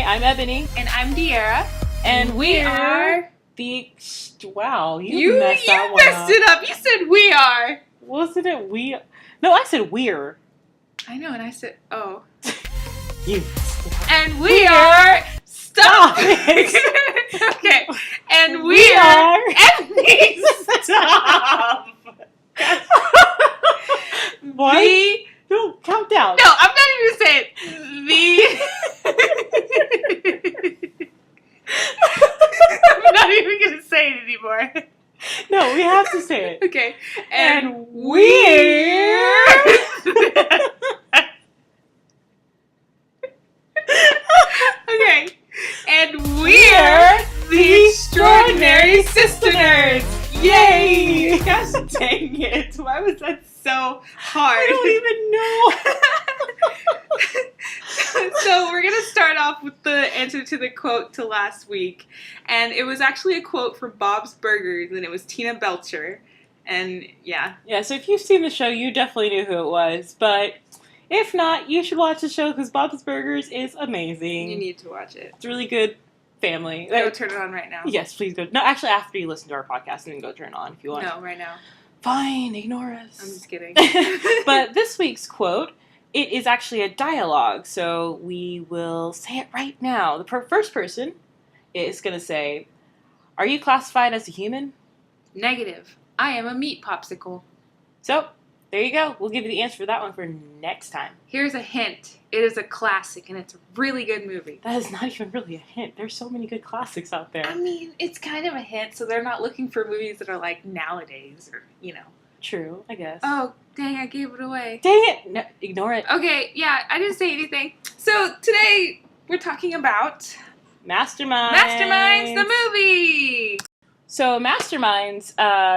I'm Ebony. And I'm De'Ara. And we are the... Wow, you messed that one messed it up. You said we are. Wasn't it we? No, I said we're. I know, and I said, oh. You. And we are... Stop it. Okay. And we are... Ebony, stop. What? No, count down. No, I'm not even going to say it. I'm not even going to say it anymore. No, we have to say it. Okay. And we're... Okay. And we're the Extraordinary Sister Nerds. Yay! Gosh dang it. Why was that so hard? I don't even know. So we're going to start off with the answer to the quote to last week. And it was actually a quote from Bob's Burgers, and it was Tina Belcher. And yeah. Yeah, so if you've seen the show, you definitely knew who it was. But if not, you should watch the show because Bob's Burgers is amazing. You need to watch it. It's really good family. Go turn it on right now. Yes, please go. No, actually, after you listen to our podcast, then go turn it on if you want. No, right now. Fine, ignore us. I'm just kidding. But this week's quote, it is actually a dialogue, so we will say it right now. The first person is going to say, "Are you classified as a human?" Negative. I am a meat popsicle. So, there you go. We'll give you the answer for that one for next time. Here's a hint. It is a classic, and it's a really good movie. That is not even really a hint. There's so many good classics out there. I mean, it's kind of a hint, so they're not looking for movies that are like nowadays, or, you know. True, I guess. Oh, dang, I gave it away. Dang it! No, ignore it. Okay, yeah, I didn't say anything. So, today, we're talking about... MasterMinds. MasterMinds, the movie! So, MasterMinds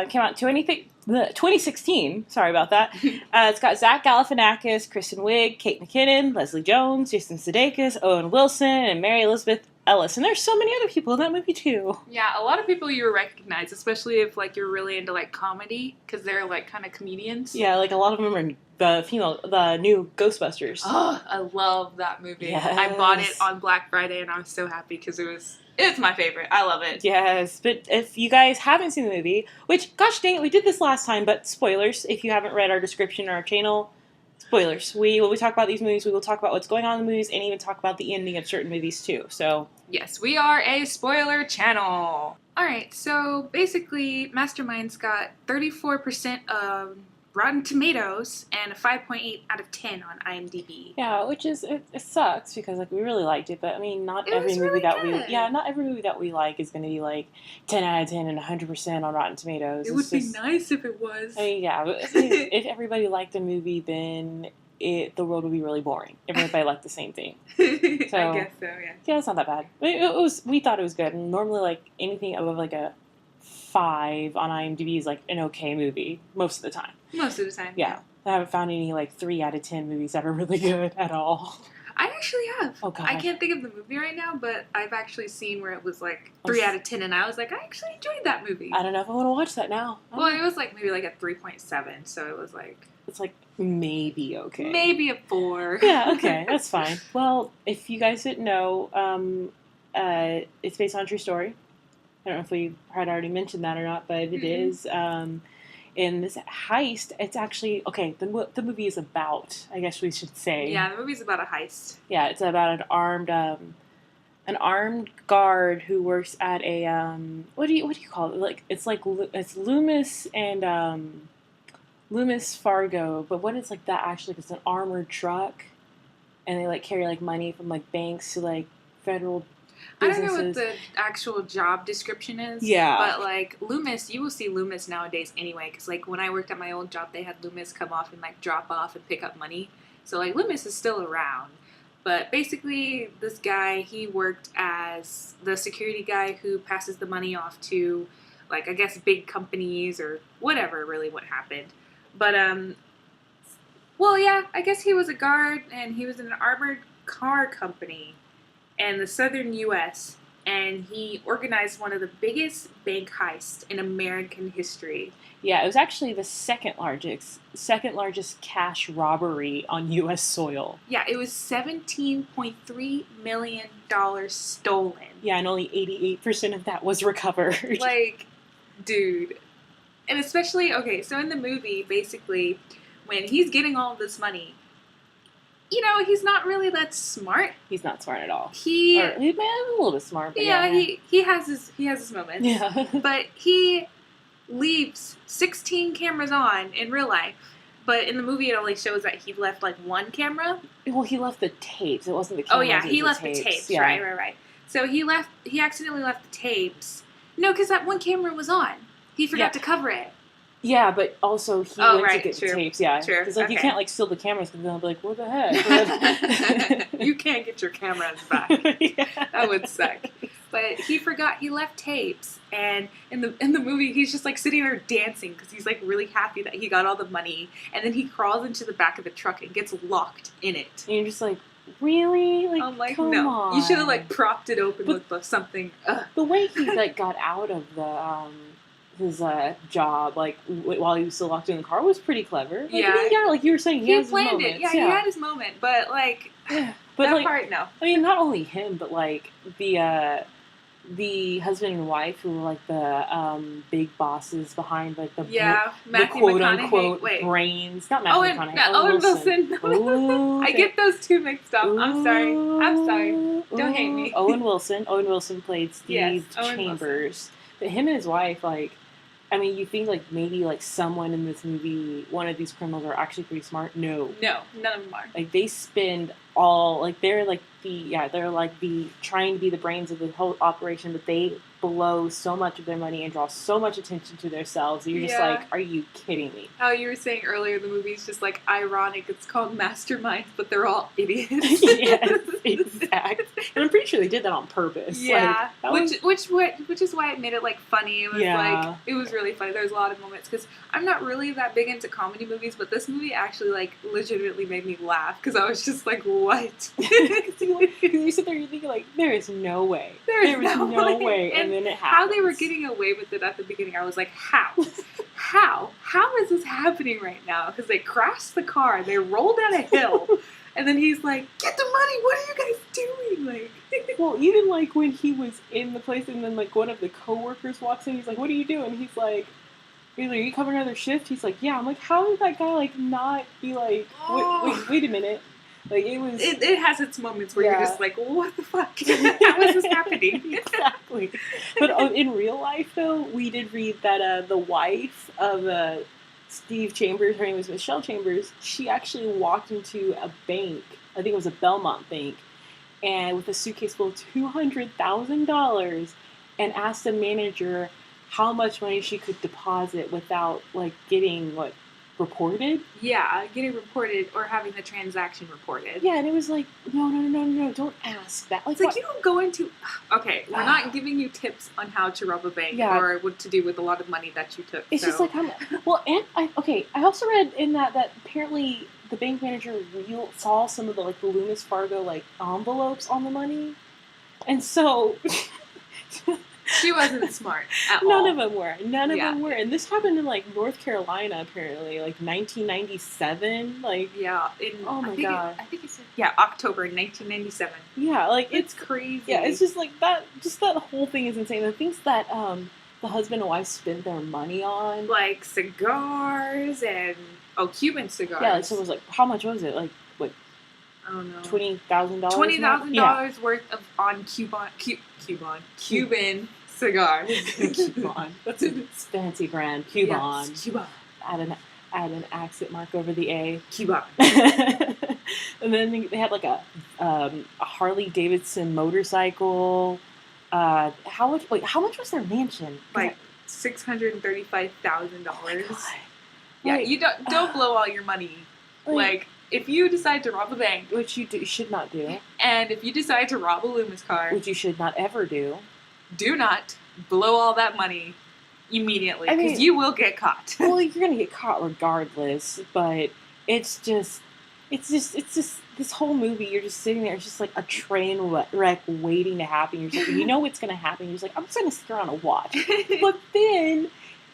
came out in 2016. Sorry about that. It's got Zach Galifianakis, Kristen Wiig, Kate McKinnon, Leslie Jones, Jason Sudeikis, Owen Wilson, and Mary Elizabeth Ellis. And there's so many other people in that movie, too. Yeah, a lot of people you recognize, especially if, like, you're really into, like, comedy, because they're, like, kind of comedians. Yeah, like, a lot of them are the new Ghostbusters. Oh, I love that movie. Yes. I bought it on Black Friday, and I was so happy, because it's my favorite. I love it. Yes, but if you guys haven't seen the movie, which, gosh dang it, we did this last time, but spoilers, if you haven't read our description or our channel, spoilers. When we talk about these movies, we will talk about what's going on in the movies and even talk about the ending of certain movies, too. So, yes, we are a spoiler channel. Alright, so basically, MasterMinds got 34% of Rotten Tomatoes and a 5.8 out of 10 on IMDb. yeah, which is, it sucks because, like, we really liked it, but, I mean, not It every was movie really that good. not every movie that we like is going to be, like, 10 out of 10 and 100% on Rotten Tomatoes. It would be nice if it was. I mean, yeah, but if everybody liked a movie, then the world would be really boring. Everybody liked the same thing. I guess so, yeah. Yeah, it's not that bad. We thought it was good. And normally, like, anything above, like, a 5 on IMDb is, like, an okay movie most of the time. Most of the time. Yeah. I haven't found any, like, 3 out of 10 movies that are really good at all. I actually have. Oh, God. I can't think of the movie right now, but I've actually seen where it was like 3 out of 10, and I was like, I actually enjoyed that movie. I don't know if I want to watch that now. Well, it was like maybe like a 3.7, so it was like... It's like maybe okay. Maybe a 4. Yeah, okay, that's fine. Well, if you guys didn't know, it's based on a true story. I don't know if we had already mentioned that or not, but it is. In this heist, it's actually okay. The movie is about, I guess we should say. Yeah, the movie's about a heist. Yeah, it's about an armed guard who works at a what do you call it? Like it's Loomis and Loomis Fargo, but what is like that actually? It's an armored truck, and they like carry like money from like banks to like federal businesses. I don't know what the actual job description is. Yeah. But, like, Loomis, you will see Loomis nowadays anyway. Because, like, when I worked at my old job, they had Loomis come off and, like, drop off and pick up money. So, like, Loomis is still around. But, basically, this guy, he worked as the security guy who passes the money off to, like, I guess big companies or whatever really what happened. But, well, yeah, I guess he was a guard and he was in an armored car company in the southern U.S., and he organized one of the biggest bank heists in American history. Yeah, it was actually the second largest cash robbery on U.S. soil. Yeah, it was $17.3 million stolen. Yeah, and only 88% of that was recovered. Like, dude. And especially, okay, so in the movie, basically, when he's getting all of this money, you know, he's not really that smart. He's not smart at all. He's a little bit smart, but yeah. He has his moments. Yeah. But he leaves 16 cameras on in real life. But in the movie, it only shows that he left, like, one camera. Well, he left the tapes. It wasn't the cameras. Oh, yeah, he left the tapes. Yeah. Right. So he accidentally left the tapes. No, because that one camera was on. He forgot to cover it. Yeah, but also he went to get the tapes. Yeah, true. Because you can't steal the cameras because they'll be like, "What the heck?" You can't get your cameras back. Yeah. That would suck. But he forgot he left tapes, and in the movie he's just like sitting there dancing because he's like really happy that he got all the money, and then he crawls into the back of the truck and gets locked in it. And you're just like, really? Like, I'm like, come no. on. You should have like propped it open with something. The way he got out of the his job, while he was still locked in the car, was pretty clever. Like you were saying, he has planned his moments. it. Yeah, he had his moment, but that part, no. I mean, not only him, but the husband and wife who were like the big bosses behind the quote unquote brains. Not Matthew McConaughey. Owen Wilson. Ooh, I get those two mixed up. I'm sorry. Don't hate me. Owen Wilson. Owen Wilson played Steve Chambers. But him and his wife, you think maybe someone in this movie, one of these criminals are actually pretty smart. No, none of them are. They spend all they're trying to be the brains of the whole operation, but they blow so much of their money and draw so much attention to themselves. You're just are you kidding me? How you were saying earlier, the movie's just ironic. It's called MasterMinds, but they're all idiots. Yes, exactly. And I'm pretty sure they did that on purpose. Yeah, which is why it made it funny. It was it was really funny. There's a lot of moments because I'm not really that big into comedy movies, but this movie actually legitimately made me laugh because I was just like, what? Because you sit there and you think there is no way. There is no way. And then it happens. How they were getting away with it at the beginning, I was like, how? How is this happening right now? Because they crashed the car, they rolled down a hill, and then he's like, get the money, what are you guys doing? Well, even when he was in the place and then one of the coworkers walks in, he's like, what are you doing? He's like, are you covering another shift? He's like, yeah. I'm like, how did that guy not be wait a minute? It has its moments where you're just like, what the fuck? How is this happening? Exactly. But in real life, though, we did read that the wife of Steve Chambers, her name was Michelle Chambers, she actually walked into a bank, I think it was a Belmont bank, and with a suitcase full of $200,000 and asked the manager how much money she could deposit without getting reported? Yeah, getting reported or having the transaction reported. Yeah, and it was no, don't ask that. It's you don't go into... Okay, we're not giving you tips on how to rob a bank or what to do with a lot of money that you took. It's just I also read in that apparently the bank manager saw some of the Loomis Fargo envelopes on the money, and so... She wasn't smart at all. None of them were. None of them were. And this happened in North Carolina apparently, 1997. Oh my god. I think it's October 1997. Yeah, it's crazy. Yeah, it's just that. Just that whole thing is insane. The things that the husband and wife spent their money on, cigars and Cuban cigars. Yeah, so it was how much was it? What? I don't know. $20,000. $20,000 worth of Cuban cigars. Cuban. That's a fancy brand. Cuban. Yes, Cuban. Add an accent mark over the A. Cuban. And then they had a Harley Davidson motorcycle. How much was their mansion? $635,000. Yeah, you don't blow all your money. If you decide to rob a bank, which you should not do, and if you decide to rob a Loomis car, which you should not ever do not blow all that money immediately, because you will get caught. Well, you're going to get caught regardless, but it's just... it's just this whole movie. You're just sitting there. It's just like a train wreck waiting to happen. You're just like, you know what's gonna happen. You're just like, I'm just gonna sit around and watch. But then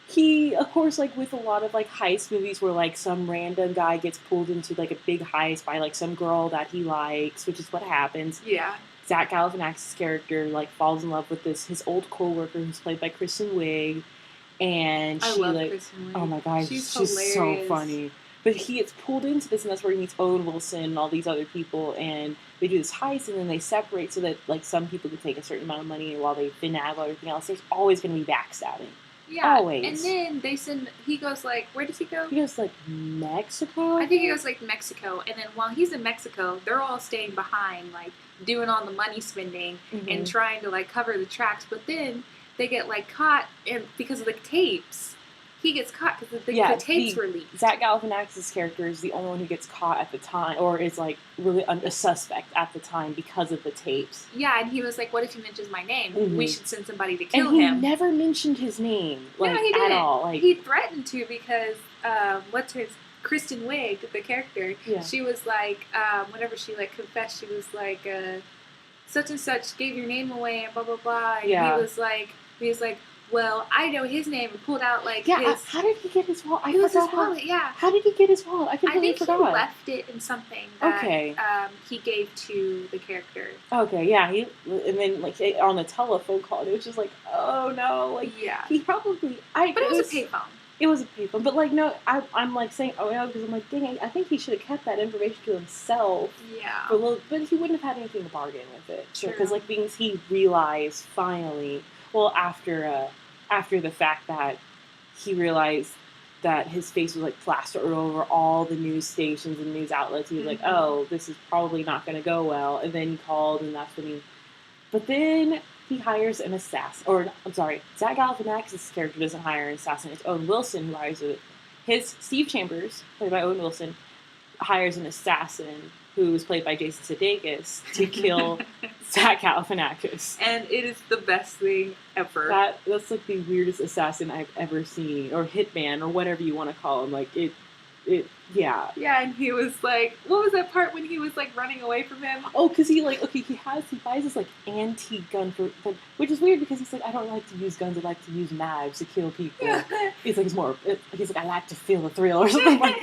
he, of course, like with a lot of like heist movies, where like some random guy gets pulled into like a big heist by like some girl that he likes, which is what happens. Yeah. Zach Galifianakis' character like falls in love with his old coworker who's played by Kristen Wiig, and I she love like, Kristen Wiig. oh my gosh, She's she's so hilarious. funny. But he gets pulled into this, and that's where he meets Owen Wilson and all these other people, and they do this heist, and then they separate so that like some people can take a certain amount of money, and while they finagle everything else, there's always going to be backstabbing. Yeah, Always. and then they send. He goes like, where does he go? He goes like Mexico. I think he goes like Mexico, and then while he's in Mexico, they're all staying behind, like doing all the money spending and trying to like cover the tracks. But then they get like caught, and because of the tapes, he gets caught because the tapes were leaked. Zach Galifianakis' character is the only one who gets caught at the time, or is like really a suspect at the time because of the tapes. Yeah, and he was like, "What if he mentions my name? We should send somebody to kill him." And he never mentioned his name, like no, he at all. Like he threatened to because Kristen Wiig, the character, she was like, whenever she like confessed, she was like, such and such gave your name away and blah blah blah. And he was like, well, I know his name, and pulled out like his. How did he get his wallet? It was his wallet. Yeah. How did he get his wallet? I think forgot. he left it in something that he gave to the character. Okay, yeah. And then like on the telephone call, it was just like, oh no, like he probably. But it was a payphone. It was a payphone, but like no, I'm like saying oh no because I'm like dang, I think he should have kept that information to himself. Yeah. But he wouldn't have had anything to bargain with it. Sure. Because like things he realized finally. Well, after the fact that he realized that his face was like plastered over all the news stations and news outlets, he was like, "Oh, this is probably not going to go well." And then he called, and that's when he. But then he hires an assassin, or I'm sorry, Zach Galifianakis' character doesn't hire an assassin. It's Owen Wilson who hires it. His Steve Chambers, played by Owen Wilson, hires an assassin who was played by Jason Sudeikis to kill Zach Galifianakis. And it is the best thing ever. That's like the weirdest assassin I've ever seen, or hitman, or whatever you want to call him. Like yeah. Yeah, and he was like, what was that part when he was like running away from him? Oh, because he buys this like antique gun which is weird because he's like, I don't like to use guns, I like to use knives to kill people. Yeah. He's like, I like to feel the thrill or something like.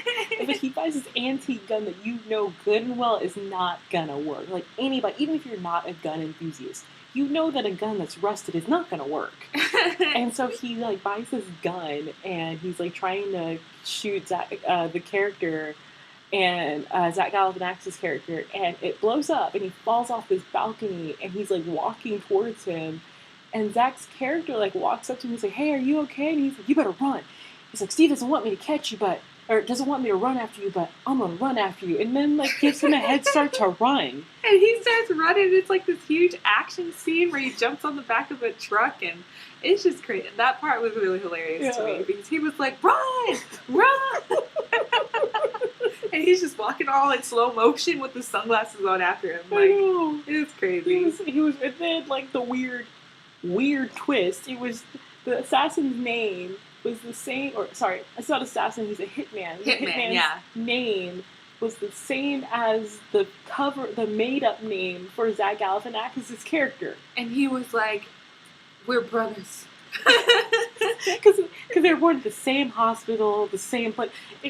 But he buys this antique gun that you know good and well is not gonna work. Like anybody, even if you're not a gun enthusiast, you know that a gun that's rusted is not gonna work. And so he like buys this gun and he's like trying to shoot the character and Zach Galifianakis' character, and it blows up and he falls off this balcony and he's like walking towards him, and Zach's character like walks up to him and he's like, "Hey, are you okay?" And he's like, "You better run." He's like, "Steve doesn't want me to catch you, or doesn't want me to run after you, but I'm gonna run after you." And then like gives him a head start to run. And he starts running. It's like this huge action scene where he jumps on the back of a truck, and it's just crazy. That part was really hilarious to me because he was like, "Run, run!" And he's just walking all in slow motion with the sunglasses on after him. Like, it was crazy. He was, and then like the weird twist. It was the assassin's name was the same, or sorry, it's not assassin. He's a hitman. Hitman's name was the same as the made-up name for Zach Galifianakis' character. And he was like, "We're brothers." Because they were born at the same hospital, the same place,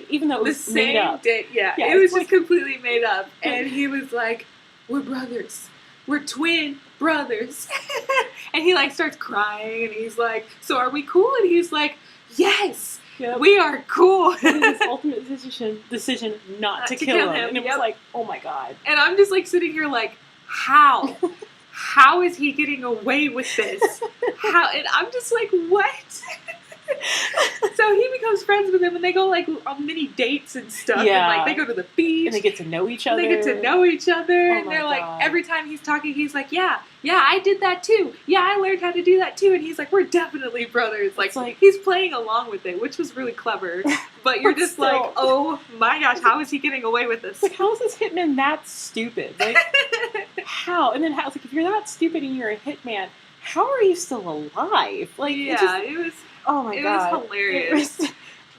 even though it was made up. It was just completely made up. And he was like, "We're brothers. We're twin brothers." And he like starts crying, and he's like, "So are we cool?" And he's like, "Yes, we are cool." His ultimate decision not to kill him. And it was like, oh my god. And I'm just like sitting here like, how? How is he getting away with this? How? And I'm just like, what? So he becomes friends with him, and they go like on mini dates and stuff. Yeah. And like they go to the beach, and they get to know each other. And they're like, every time he's talking, he's like, yeah, I did that too. Yeah, I learned how to do that too. And he's like, we're definitely brothers. Like he's playing along with it, which was really clever. But you're just like, oh my gosh, how is he getting away with this? Like, how is this hitman that stupid? Like, how? And then like, if you're that stupid and you're a hitman, how are you still alive? Like, it was. Oh my god. It was hilarious.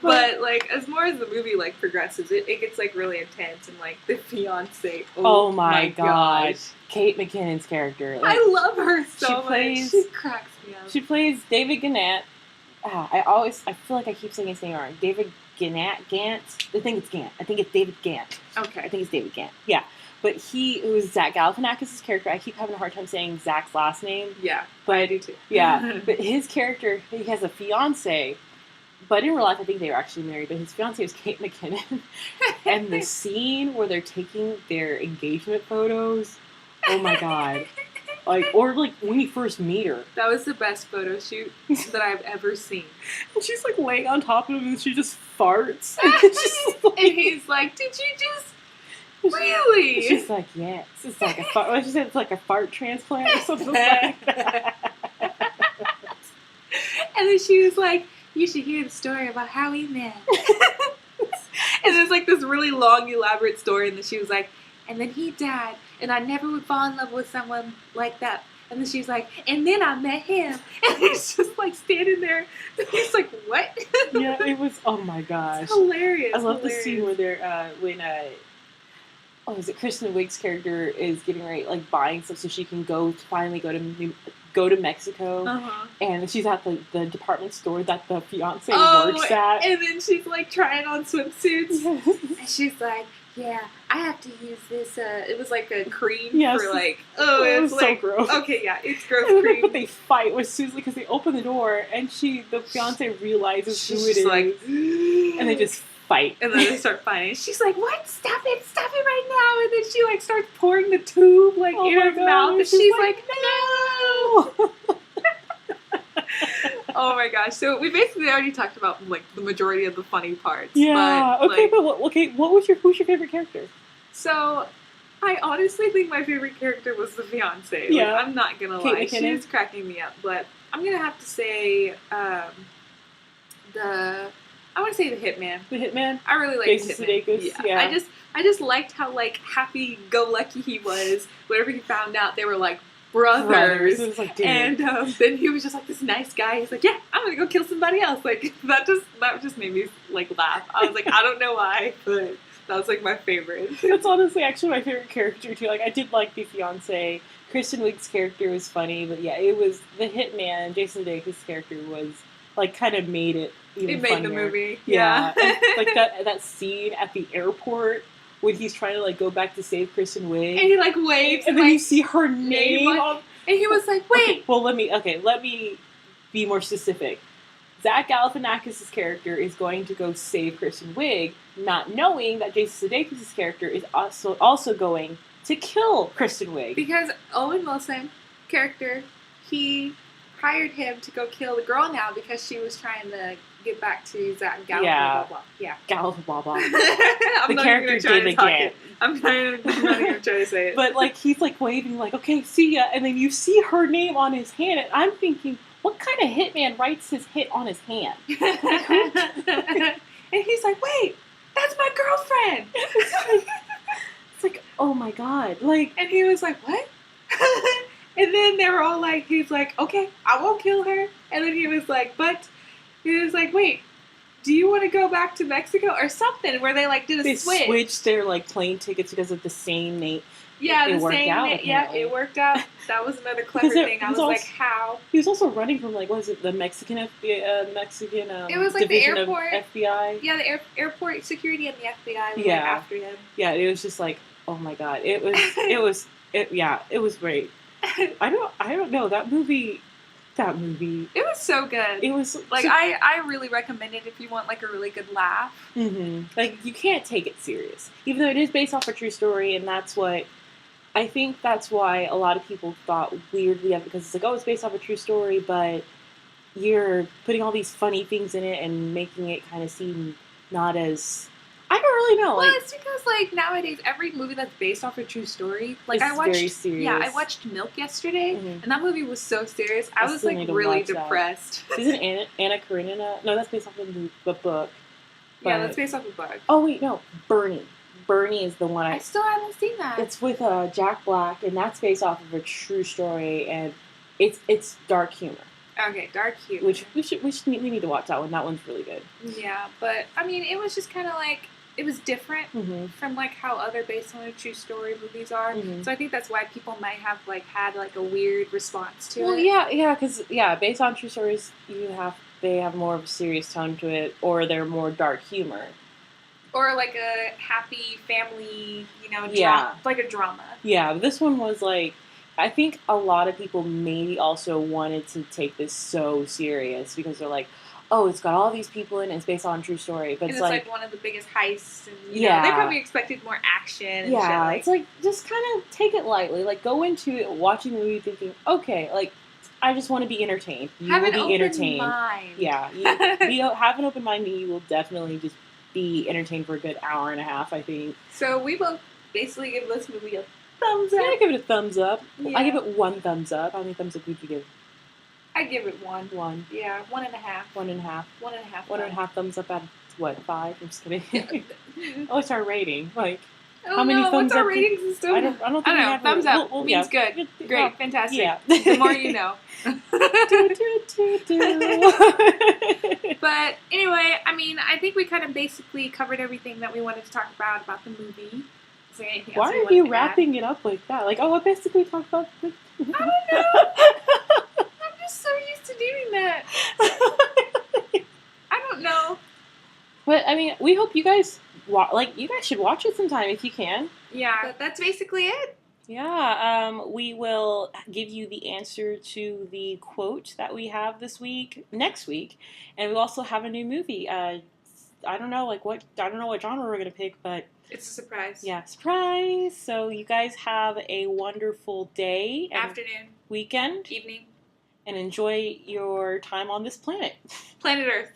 But like, as more as the movie like progresses, it gets like really intense, and like the fiance. Oh my gosh. Kate McKinnon's character. Like, I love her so much. She cracks me up. She plays David Gannett. I feel like I keep saying his name wrong. David Gant. I think it's Gant. I think it's David Gant. Okay. I think it's David Gant. Yeah. But it was Zach Galifianakis' character. I keep having a hard time saying Zach's last name. Yeah, but I do too. Yeah. But his character, he has a fiance. But in real life, I think they were actually married. But his fiance was Kate McKinnon. And the scene where they're taking their engagement photos, oh my god. Or when you first meet her. That was the best photo shoot that I've ever seen. And she's like laying on top of him and she just farts. And he's like, did you just... Really? She's like, yes. It's like a fart. What she said, it's like a fart transplant or something like that. And then she was like, you should hear the story about how we met. And there's like this really long, elaborate story, and then she was like, and then he died, and I never would fall in love with someone like that. And then she's like, and then I met him. And he's just like standing there. And he's like, what? Yeah, it was, oh my gosh. It's hilarious. I love the scene where they're, is it Kristen Wiig's character is getting ready, like buying stuff so she can finally go to Mexico, and she's at the department store that the fiance works at, and then she's like trying on swimsuits, and she's like, yeah, I have to use this. It was like a cream for like, it was like, so gross. Okay, yeah, it's gross and cream. But they fight with Susan because they open the door and the fiance realizes who it is, like, and they just fight. And then they start fighting. She's like, what? Stop it right now. And then she like starts pouring the tube like in her mouth. And she's like, no. Oh my gosh. So we basically already talked about like the majority of the funny parts. Yeah. Who's your favorite character? So I honestly think my favorite character was the fiance. Yeah. Like, I'm not gonna lie. McKinnon. She was cracking me up. But I'm gonna have to say I want to say the Hitman. The Hitman? I really liked Jason Hitman. Sudeikis, yeah. I just liked how like happy-go-lucky he was. Whenever he found out they were like brothers. It was like, dude. And then he was just like this nice guy. He's like, yeah, I'm gonna go kill somebody else. Like that just made me like laugh. I was like, I don't know why, but that was like my favorite. That's honestly actually my favorite character too. Like I did like the fiance. Kristen Wiig's character was funny, but yeah, it was the Hitman. Jason Sudeikis' character was like kind of made it. It made the movie. Yeah. Like that scene at the airport when he's trying to like go back to save Kristen Wiig. And he like waves. And then you see her name on... And he was like, wait. Okay, well, let me be more specific. Zach Galifianakis' character is going to go save Kristen Wiig, not knowing that Jason Sudeikis' character is also going to kill Kristen Wiig. Because Owen Wilson character, he hired him to go kill the girl now because she was trying to get back to Zach Galifianakis. Yeah. Galifianakis. The character David Gant. I'm not even trying to say it. But like he's like waving like, okay, see ya, and then you see her name on his hand, and I'm thinking, what kind of hitman writes his hit on his hand? And he's like, wait, that's my girlfriend. It's like, oh my god, like, and he was like, what? And then they were all like, he's like, okay, I won't kill her. And then he was like, wait, do you want to go back to Mexico or something? Where they like did a switch. They switched their like plane tickets because of the same name. Yeah, it worked out. Yeah, it worked out. That was another clever thing. I was like, how? He was also running from like, what was it, the Mexican FBI, it was like the airport FBI. Yeah, the airport security and the FBI were like after him. Yeah, it was just like, oh my god, it was great. I don't know, that movie. It was so good. It was like I really recommend it if you want like a really good laugh. Mm-hmm. Like you can't take it serious, even though it is based off a true story, and that's why a lot of people thought weirdly of it, because it's like, oh, it's based off a true story, but you're putting all these funny things in it and making it kind of seem not as. I don't really know. Well, it's because like nowadays every movie that's based off a true story, like I watched, very serious. Yeah, I watched Milk yesterday, and that movie was so serious. I was like really depressed. Isn't Anna Karenina? No, that's based off of the book. Yeah, that's based off a book. Oh wait, no, Bernie. Bernie is the one I still haven't seen that. It's with Jack Black, and that's based off of a true story, and it's dark humor. Okay, dark humor. which we need to watch that one. That one's really good. Yeah, but I mean, it was just kind of like it was different Mm-hmm. from like how other based on a true story movies are. Mhm. So I think that's why people might have like had like a weird response to Well, it. yeah, because based on true stories, they have more of a serious tone to it, or they're more dark humor. Or like a happy family, Yeah. like a drama. Yeah, but this one was like, I think a lot of people maybe also wanted to take this so serious because they're like, oh, it's got all these people in it, it's based on a true story, but And it's like one of the biggest heists, and they Yeah. probably expected more action. And yeah, shit, like, it's like just kind of take it lightly, like go into it watching the movie thinking, okay, like I just want to be entertained. You have will an be open entertained. mind. Yeah, have an open mind, and you will definitely just be entertained for a good hour and a half, I think. So we both basically give this movie a thumbs up. Yeah, I give it a thumbs up. Yeah. I give it 1 thumbs up. How many thumbs up would you give? I give it 1. 1. Yeah, 1.5. 1.5. 1.5. 1.5 thumbs up out of what? 5? I'm just kidding. Yeah. Oh, it's our rating. Like, Oh, how many no, thumbs what's our up? Ratings and stuff? I don't think we know. have Thumbs up means good. Great, fantastic. Yeah. The more you know. Do. But anyway, I mean, I think we kind of basically covered everything that we wanted to talk about the movie. Is there anything else Why we are wanted you to wrapping it up like that? Like, oh, I basically talked about the... I don't know. I'm just so used to doing that. I don't know. But I mean, we hope you guys you guys should watch it sometime if you can. Yeah, but that's basically it. Yeah, we will give you the answer to the quote that we have next week, and we also have a new movie. I don't know what genre we're gonna pick, but it's a surprise. Yeah, surprise! So you guys have a wonderful day, and afternoon, weekend, evening, and enjoy your time on this planet. Planet Earth.